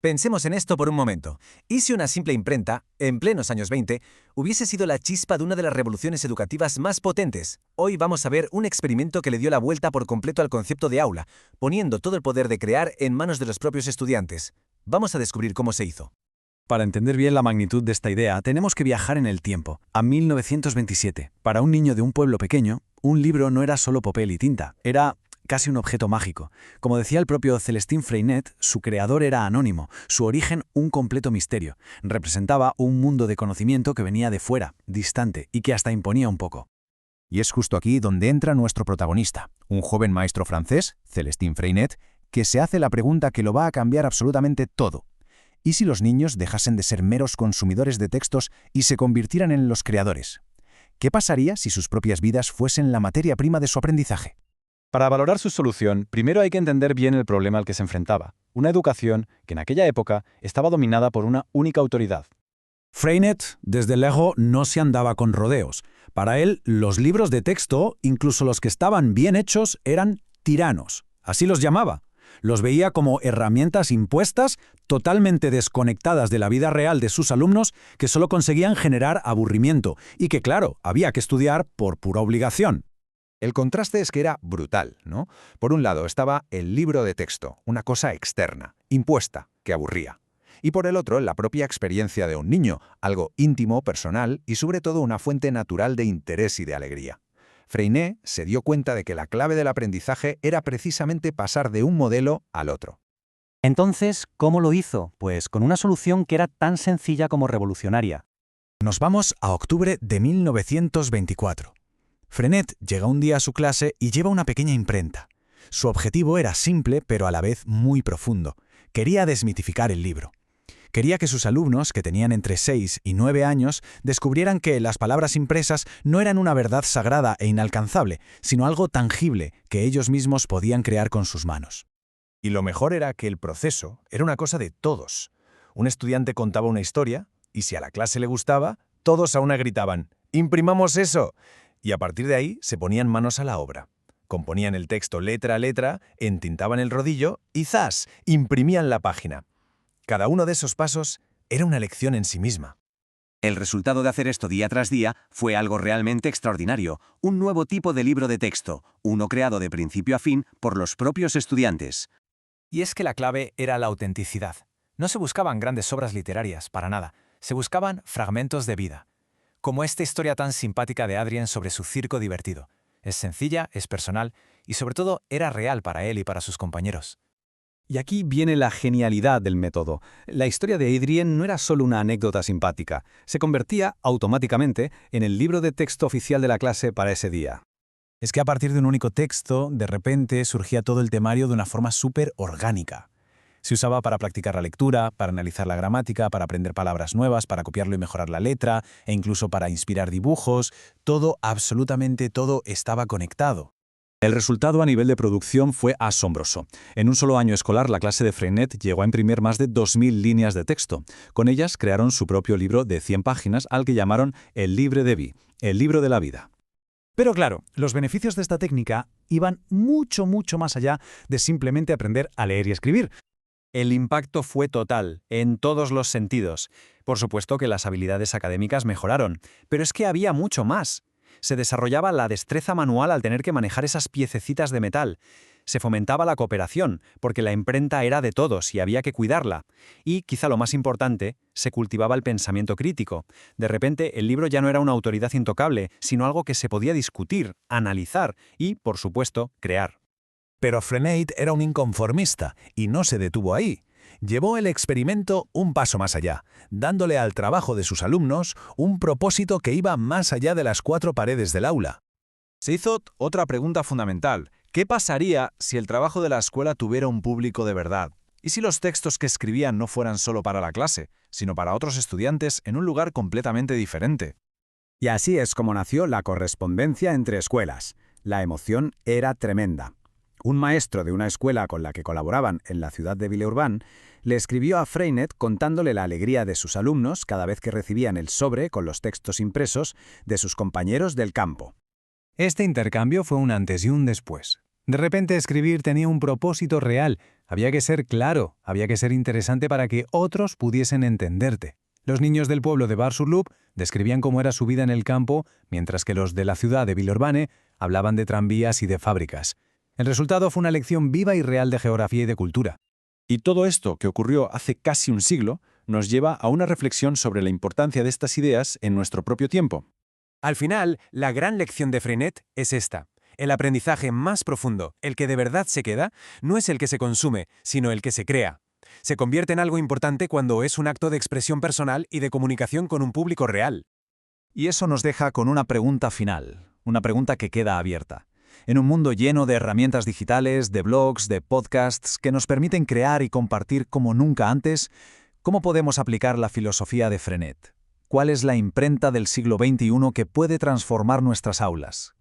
Pensemos en esto por un momento. ¿Y si una simple imprenta, en plenos años 20, hubiese sido la chispa de una de las revoluciones educativas más potentes? Hoy vamos a ver un experimento que le dio la vuelta por completo al concepto de aula, poniendo todo el poder de crear en manos de los propios estudiantes. Vamos a descubrir cómo se hizo. Para entender bien la magnitud de esta idea, tenemos que viajar en el tiempo, a 1927. Para un niño de un pueblo pequeño, un libro no era solo papel y tinta, era casi un objeto mágico. Como decía el propio Celestin Freinet, su creador era anónimo, su origen un completo misterio. Representaba un mundo de conocimiento que venía de fuera, distante, y que hasta imponía un poco. Y es justo aquí donde entra nuestro protagonista, un joven maestro francés, Celestin Freinet, que se hace la pregunta que lo va a cambiar absolutamente todo. ¿Y si los niños dejasen de ser meros consumidores de textos y se convirtieran en los creadores? ¿Qué pasaría si sus propias vidas fuesen la materia prima de su aprendizaje? Para valorar su solución, primero hay que entender bien el problema al que se enfrentaba, una educación que en aquella época estaba dominada por una única autoridad. Freinet, desde lejos, no se andaba con rodeos. Para él, los libros de texto, incluso los que estaban bien hechos, eran tiranos. Así los llamaba. Los veía como herramientas impuestas, totalmente desconectadas de la vida real de sus alumnos, que solo conseguían generar aburrimiento y que, claro, había que estudiar por pura obligación. El contraste es que era brutal, ¿no? Por un lado estaba el libro de texto, una cosa externa, impuesta, que aburría. Y por el otro, la propia experiencia de un niño, algo íntimo, personal y sobre todo una fuente natural de interés y de alegría. Freinet se dio cuenta de que la clave del aprendizaje era precisamente pasar de un modelo al otro. Entonces, ¿cómo lo hizo? Pues con una solución que era tan sencilla como revolucionaria. Nos vamos a octubre de 1924. Freinet llega un día a su clase y lleva una pequeña imprenta. Su objetivo era simple, pero a la vez muy profundo. Quería desmitificar el libro. Quería que sus alumnos, que tenían entre 6 y 9 años, descubrieran que las palabras impresas no eran una verdad sagrada e inalcanzable, sino algo tangible que ellos mismos podían crear con sus manos. Y lo mejor era que el proceso era una cosa de todos. Un estudiante contaba una historia y si a la clase le gustaba, todos a una gritaban «¡Imprimamos eso!». Y a partir de ahí se ponían manos a la obra. Componían el texto letra a letra, entintaban el rodillo y ¡zas!, imprimían la página. Cada uno de esos pasos era una lección en sí misma. El resultado de hacer esto día tras día fue algo realmente extraordinario, un nuevo tipo de libro de texto, uno creado de principio a fin por los propios estudiantes. Y es que la clave era la autenticidad. No se buscaban grandes obras literarias, para nada. Se buscaban fragmentos de vida. Como esta historia tan simpática de Adrien sobre su circo divertido. Es sencilla, es personal y sobre todo era real para él y para sus compañeros. Y aquí viene la genialidad del método. La historia de Adrien no era solo una anécdota simpática, se convertía automáticamente en el libro de texto oficial de la clase para ese día. Es que a partir de un único texto, de repente surgía todo el temario de una forma súper orgánica. Se usaba para practicar la lectura, para analizar la gramática, para aprender palabras nuevas, para copiarlo y mejorar la letra, e incluso para inspirar dibujos. Todo, absolutamente todo, estaba conectado. El resultado a nivel de producción fue asombroso. En un solo año escolar, la clase de Freinet llegó a imprimir más de 2000 líneas de texto. Con ellas crearon su propio libro de 100 páginas al que llamaron el Livre de Vie, el libro de la vida. Pero claro, los beneficios de esta técnica iban mucho más allá de simplemente aprender a leer y escribir. El impacto fue total, en todos los sentidos. Por supuesto que las habilidades académicas mejoraron, pero es que había mucho más. Se desarrollaba la destreza manual al tener que manejar esas piececitas de metal. Se fomentaba la cooperación, porque la imprenta era de todos y había que cuidarla. Y, quizá lo más importante, se cultivaba el pensamiento crítico. De repente, el libro ya no era una autoridad intocable, sino algo que se podía discutir, analizar y, por supuesto, crear. Pero Freinet era un inconformista y no se detuvo ahí. Llevó el experimento un paso más allá, dándole al trabajo de sus alumnos un propósito que iba más allá de las 4 paredes del aula. Se hizo otra pregunta fundamental. ¿Qué pasaría si el trabajo de la escuela tuviera un público de verdad? ¿Y si los textos que escribían no fueran solo para la clase, sino para otros estudiantes en un lugar completamente diferente? Y así es como nació la correspondencia entre escuelas. La emoción era tremenda. Un maestro de una escuela con la que colaboraban en la ciudad de Villeurbanne le escribió a Freinet contándole la alegría de sus alumnos cada vez que recibían el sobre con los textos impresos de sus compañeros del campo. Este intercambio fue un antes y un después. De repente escribir tenía un propósito real. Había que ser claro, había que ser interesante para que otros pudiesen entenderte. Los niños del pueblo de Bar-sur-Loup describían cómo era su vida en el campo, mientras que los de la ciudad de Villeurbanne hablaban de tranvías y de fábricas. El resultado fue una lección viva y real de geografía y de cultura. Y todo esto, que ocurrió hace casi un siglo, nos lleva a una reflexión sobre la importancia de estas ideas en nuestro propio tiempo. Al final, la gran lección de Freinet es esta. El aprendizaje más profundo, el que de verdad se queda, no es el que se consume, sino el que se crea. Se convierte en algo importante cuando es un acto de expresión personal y de comunicación con un público real. Y eso nos deja con una pregunta final, una pregunta que queda abierta. En un mundo lleno de herramientas digitales, de blogs, de podcasts que nos permiten crear y compartir como nunca antes, ¿cómo podemos aplicar la filosofía de Freinet? ¿Cuál es la imprenta del siglo XXI que puede transformar nuestras aulas?